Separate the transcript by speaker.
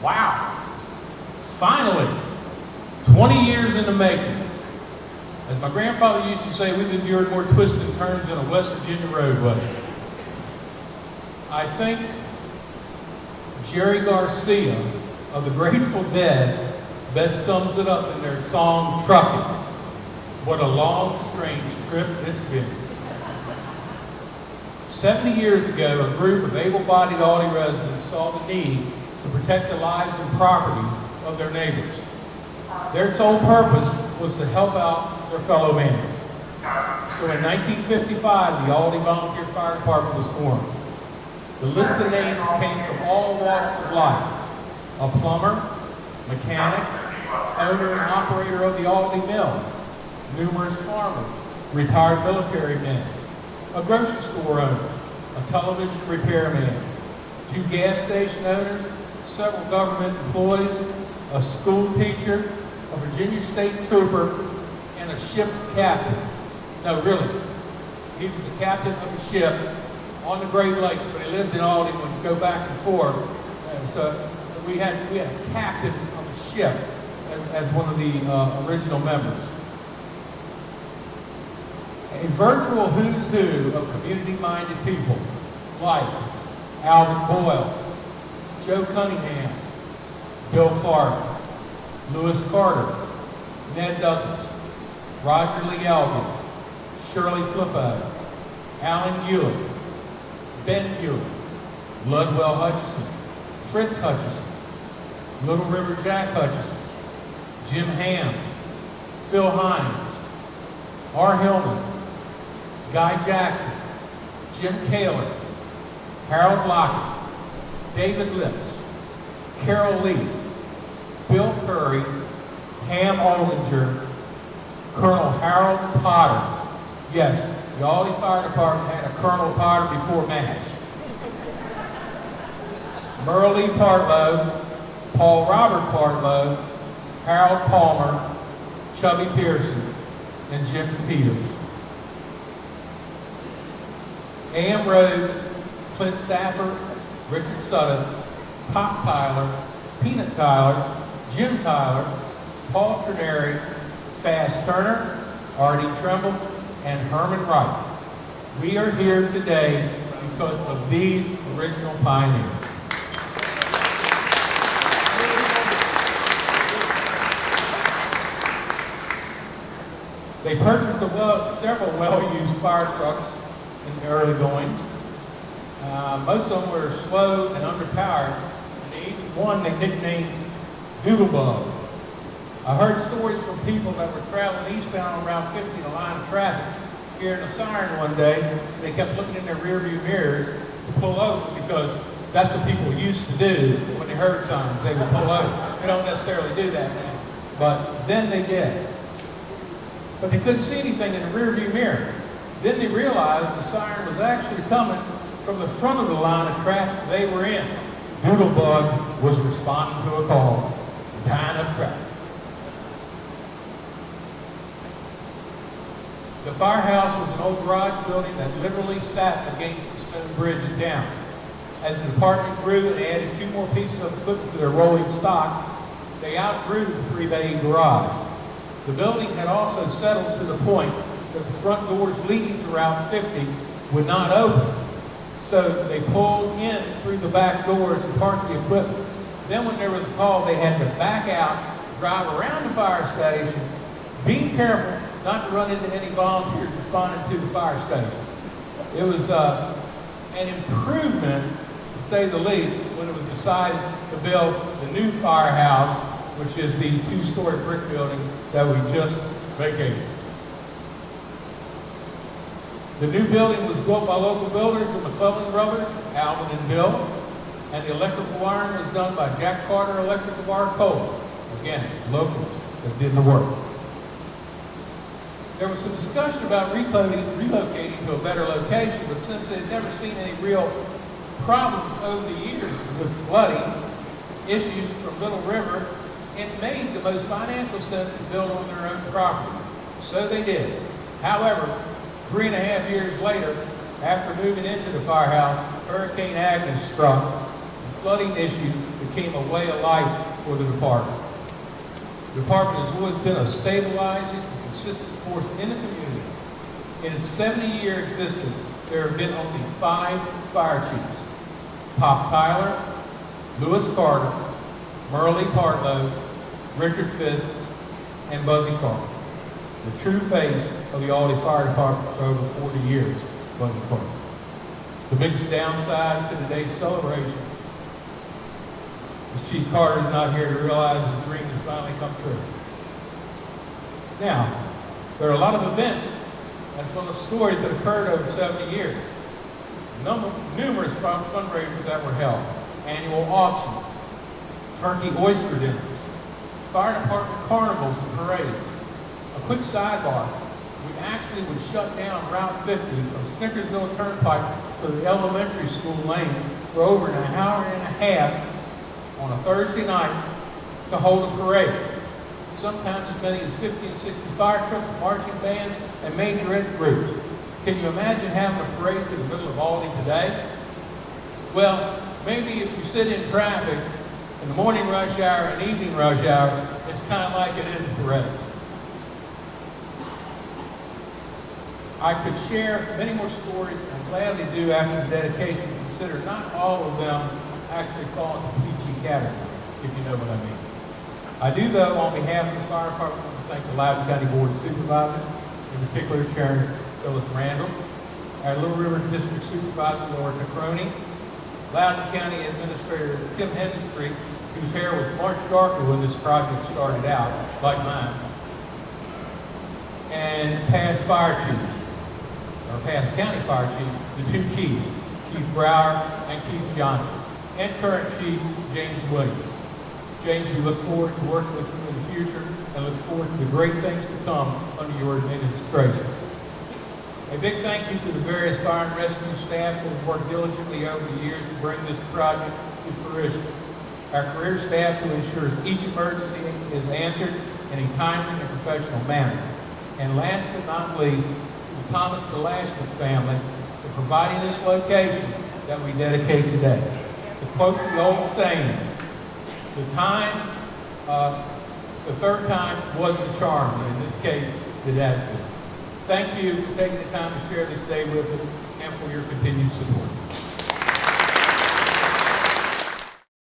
Speaker 1: Wow. Finally, 20 years in the making. As my grandfather used to say, we've endured more twists and turns than a West Virginia roadway. I think Jerry Garcia of the Grateful Dead best sums it up in their song, Truckin'. What a long, strange trip it's been. 70 years ago, a group of able-bodied Aldie residents saw the need to protect the lives and property of their neighbors. Their sole purpose was to help out their fellow man. So in 1955, the Aldie Volunteer Fire Department was formed. The list of names came from all walks of life. A plumber, mechanic, owner and operator of the Aldie Mill, numerous farmers, retired military men, a grocery store owner, a television repairman, 2 gas station owners, several government employees, a school teacher, a Virginia State trooper, and a ship's captain. No, really. He was the captain of a ship on the Great Lakes, but he lived in Aldie and would go back and forth. And so we had a captain of a ship as one of the original members. A virtual who's who of community-minded people like Alvin Boyle, Joe Cunningham, Bill Clark, Lewis Carter, Ned Douglas, Roger Lee Elgin, Shirley Flippo, Alan Hewlett, Ben Hewlett, Ludwell Hutchison, Fritz Hutchison, Little River Jack Hutchison, Jim Ham, Phil Hines, R. Hillman, Guy Jackson, Jim Kaler, Harold Lockett, David Lips, Carol Leaf, Bill Curry, Ham Ollinger, Colonel Harold Potter. Yes, the Aldie Fire Department had a Colonel Potter before MASH. Merle Lee Partlow, Paul Robert Partlow, Harold Palmer, Chubby Pearson, and Jim Peters. A.M. Rhodes, Clint Stafford, Richard Sutton, Pop Tyler, Peanut Tyler, Jim Tyler, Paul Trineri, Fast Turner, Artie Tremble, and Herman Wright. We are here today because of these original pioneers. They purchased several well-used fire trucks in the early goings. Most of them were slow and underpowered, and they even one they nicknamed Doodlebug. I heard stories from people that were traveling eastbound on Route 50 in a line of traffic, hearing a siren one day. They kept looking in their rearview mirrors to pull over because that's what people used to do when they heard sirens. They would pull over. They don't necessarily do that now, but then they did. But they couldn't see anything in the rearview mirror. Then they realized the siren was actually coming from the front of the line of traffic they were in. Doodlebug was responding to a call, tying up traffic. The firehouse was an old garage building that literally sat against the stone bridge in town. As the department grew and they added 2 more pieces of equipment to their rolling stock, they outgrew the 3-bay garage. The building had also settled to the point that the front doors leading to Route 50 would not open. So they pulled in through the back doors and parked the equipment. Then when there was a call, they had to back out, drive around the fire station, being careful not to run into any volunteers responding to the fire station. It was an improvement, to say the least, when it was decided to build the new firehouse, which is the 2-story brick building that we just vacated. The new building was built by local builders, the McClellan brothers, Alvin and Bill, and the electrical wiring was done by Jack Carter Electrical Wire Coal. Again, locals that did the work. There was some discussion about relocating to a better location, but since they'd never seen any real problems over the years with flooding issues from Little River, it made the most financial sense to build on their own property. So they did. However, 3.5 years later, after moving into the firehouse, Hurricane Agnes struck and flooding issues became a way of life for the department. The department has always been a stabilizing and consistent force in the community. In its 70-year existence, there have been only 5 fire chiefs: Pop Tyler, Lewis Carter, Merle Partlow, Richard Fisk, and Buzzy Carter. The true face of the Aldie Fire Department for over 40 years, Buzzy Carter. The biggest downside to today's celebration is Chief Carter is not here to realize his dream has finally come true. Now, there are a lot of events as well as stories that occurred over 70 years. Numerous fundraisers that were held, annual auctions, turkey oyster dinners, fire department carnivals and parades. A quick sidebar, we actually would shut down Route 50 from Snickersville Turnpike to the elementary school lane for over an hour and a half on a Thursday night to hold a parade. Sometimes as many as 50 and 60 fire trucks, marching bands, and majorette groups. Can you imagine having a parade through the middle of Aldie today? Well, maybe if you sit in traffic in the morning rush hour and evening rush hour, it's kind of like it is a parade. I could share many more stories, and I gladly do after the dedication. Consider not all of them actually fall into PG category, if you know what I mean. I do, though, on behalf of the fire department, want to thank the Loudoun County Board of Supervisors, in particular Chairman Phyllis Randall, our Little River District Supervisor, Laura Necroni, Loudoun County Administrator Kim Hendry, whose hair was much darker when this project started out, like mine, and past fire chiefs, or past county fire chiefs, the 2 Keys, Chief Brower and Chief Johnson, and current Chief James Williams. James, we look forward to working with you in the future and look forward to the great things to come under your administration. A big thank you to the various fire and rescue staff who have worked diligently over the years to bring this project to fruition. Our career staff who ensures each emergency is answered in a timely and professional manner. And last but not least, the Thomas DeLashman family for providing this location that we dedicate today. To quote the old saying, the third time was the charm, and in this case, it has been. Thank you for taking the time to share this day with us and for your continued support.